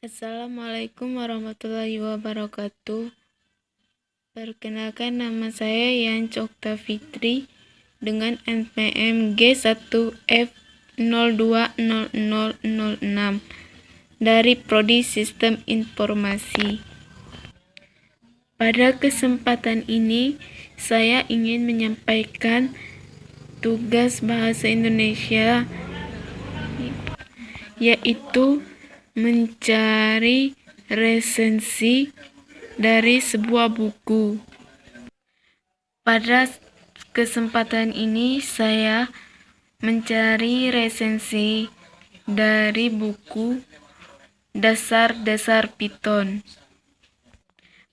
Assalamualaikum warahmatullahi wabarakatuh. Perkenalkan, nama saya Yanc Okta Fitri dengan NPM G1F020006 dari Prodi Sistem Informasi. Pada kesempatan ini, saya ingin menyampaikan tugas bahasa Indonesia, yaitu mencari resensi dari sebuah buku. Pada kesempatan ini saya mencari resensi dari buku Dasar-Dasar Python.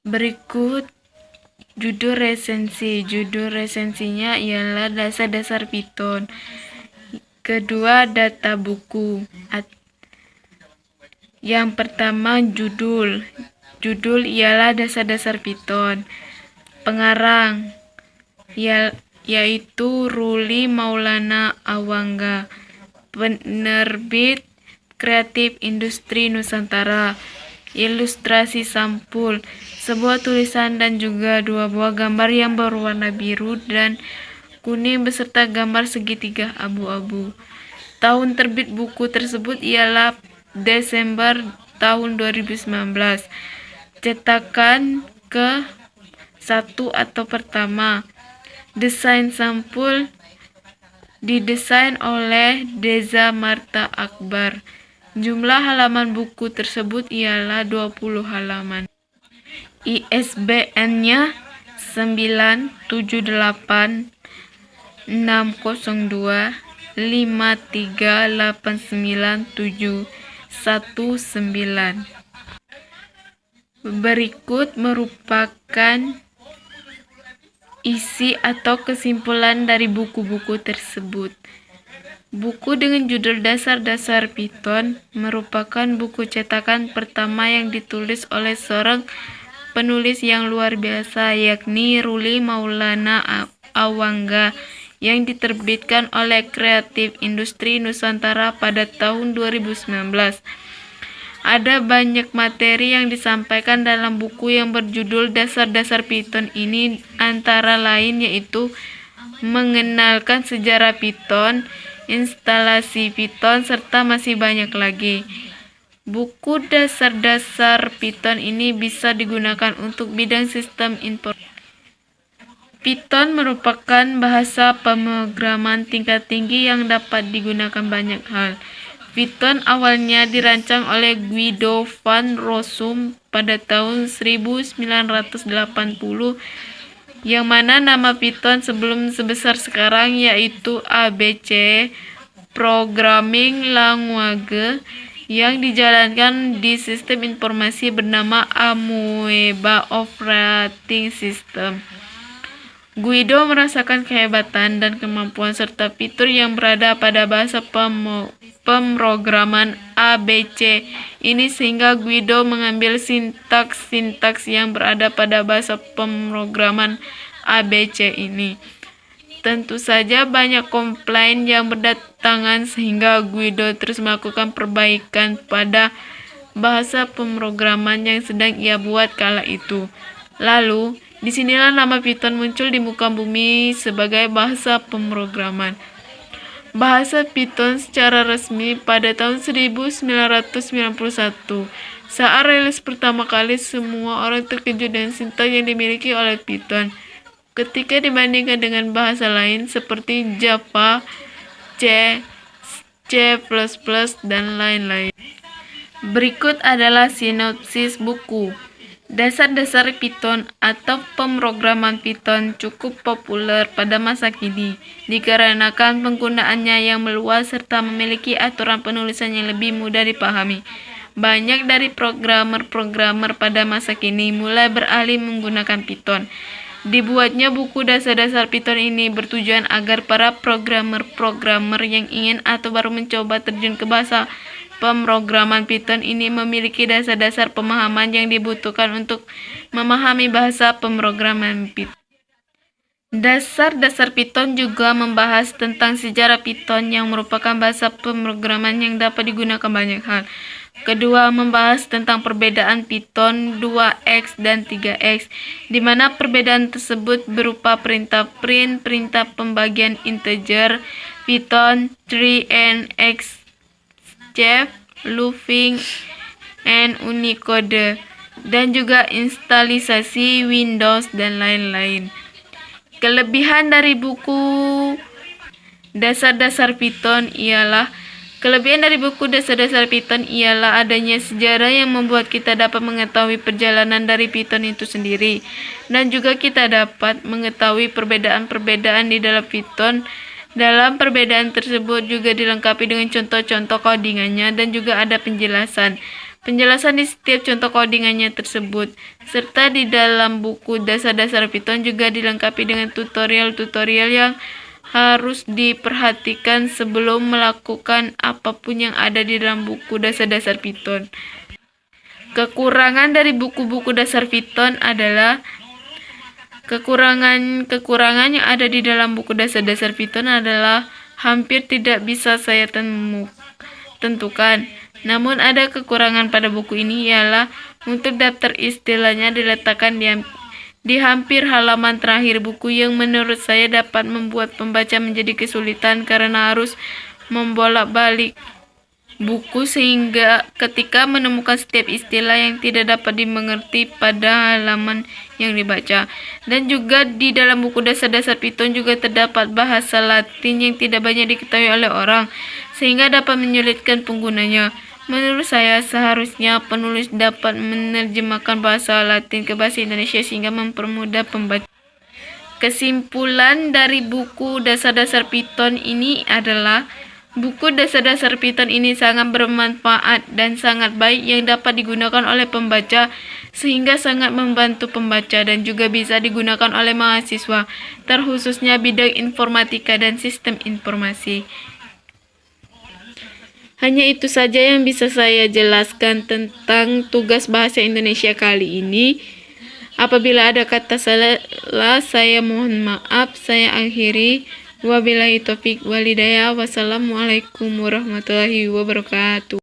Berikut judul resensi. Judul resensinya ialah Dasar-Dasar Python. Kedua, data buku. Yang pertama, judul. Judul ialah Dasar-Dasar Python. Pengarang yaitu Ruli Maulana Awangga. Penerbit Kreatif Industri Nusantara. Ilustrasi sampul, sebuah tulisan dan juga dua buah gambar yang berwarna biru dan kuning beserta gambar segitiga abu-abu. Tahun terbit buku tersebut ialah Desember tahun 2019. Cetakan ke-1 atau pertama. Desain sampul didesain oleh Deza Marta Akbar. Jumlah halaman buku tersebut ialah 20 halaman. ISBN-nya 9786023897119. Berikut merupakan isi atau kesimpulan dari buku-buku tersebut. Buku dengan judul Dasar-Dasar Python merupakan buku cetakan pertama yang ditulis oleh seorang penulis yang luar biasa, yakni Ruli Maulana Awangga, yang diterbitkan oleh Kreatif Industri Nusantara pada tahun 2019. Ada banyak materi yang disampaikan dalam buku yang berjudul Dasar-Dasar Python ini, antara lain yaitu mengenalkan sejarah Python, instalasi Python, serta masih banyak lagi. Buku Dasar-Dasar Python ini bisa digunakan untuk bidang sistem informasi. Python merupakan bahasa pemrograman tingkat tinggi yang dapat digunakan banyak hal. Python awalnya dirancang oleh Guido van Rossum pada tahun 1980, yang mana nama Python sebelum sebesar sekarang yaitu ABC, Programming Language, yang dijalankan di sistem informasi bernama Amoeba Operating System. Guido merasakan kehebatan dan kemampuan serta fitur yang berada pada bahasa pemrograman ABC ini, sehingga Guido mengambil sintaks-sintaks yang berada pada bahasa pemrograman ABC ini. Tentu saja banyak komplain yang berdatangan sehingga Guido terus melakukan perbaikan pada bahasa pemrograman yang sedang ia buat kala itu. Lalu, disinilah nama Python muncul di muka bumi sebagai bahasa pemrograman. Bahasa Python secara resmi pada tahun 1991. Saat rilis pertama kali, semua orang terkejut dengan sintaks yang dimiliki oleh Python ketika dibandingkan dengan bahasa lain seperti Java, C, C++, dan lain-lain. Berikut adalah sinopsis buku. Dasar-Dasar Python atau pemrograman Python cukup populer pada masa kini dikarenakan penggunaannya yang meluas serta memiliki aturan penulisan yang lebih mudah dipahami. Banyak dari programmer pada masa kini mulai beralih menggunakan Python. Dibuatnya buku Dasar-Dasar Python ini bertujuan agar para programmer yang ingin atau baru mencoba terjun ke bahasa pemrograman Python ini memiliki dasar-dasar pemahaman yang dibutuhkan untuk memahami bahasa pemrograman Python. Dasar-dasar Python juga membahas tentang sejarah Python yang merupakan bahasa pemrograman yang dapat digunakan banyak hal. Kedua, membahas tentang perbedaan Python 2x dan 3x, di mana perbedaan tersebut berupa perintah print, perintah pembagian integer, Python 3 and Xchef, looping, and Unicode, dan juga instalisasi Windows dan lain-lain. Kelebihan dari buku dasar-dasar Python ialah adanya sejarah yang membuat kita dapat mengetahui perjalanan dari Python itu sendiri, dan juga kita dapat mengetahui perbedaan-perbedaan di dalam Python. Dalam perbedaan tersebut juga dilengkapi dengan contoh-contoh codingannya dan juga ada penjelasan di setiap contoh codingannya tersebut, serta di dalam buku dasar-dasar Python juga dilengkapi dengan tutorial-tutorial yang harus diperhatikan sebelum melakukan apapun yang ada di dalam buku dasar-dasar Python. Kekurangan dari buku-buku dasar Python adalah kekurangan yang ada di dalam buku dasar-dasar Python adalah hampir tidak bisa saya tentukan. Namun ada kekurangan pada buku ini ialah untuk daftar istilahnya diletakkan di hampir halaman terakhir buku, yang menurut saya dapat membuat pembaca menjadi kesulitan karena harus membolak-balik buku sehingga ketika menemukan setiap istilah yang tidak dapat dimengerti pada halaman yang dibaca. Dan juga di dalam buku dasar-dasar Python juga terdapat bahasa Latin yang tidak banyak diketahui oleh orang sehingga dapat menyulitkan penggunanya. Menurut saya, seharusnya penulis dapat menerjemahkan bahasa Latin ke bahasa Indonesia sehingga mempermudah pembaca. Kesimpulan dari buku dasar-dasar Python ini adalah buku dasar-dasar Python ini sangat bermanfaat dan sangat baik yang dapat digunakan oleh pembaca sehingga sangat membantu pembaca dan juga bisa digunakan oleh mahasiswa, terkhususnya bidang informatika dan sistem informasi. Hanya itu saja yang bisa saya jelaskan tentang tugas bahasa Indonesia kali ini. Apabila ada kata salah, saya mohon maaf. Saya akhiri. Wabillahi taufik walhidayah. Wassalamualaikum warahmatullahi wabarakatuh.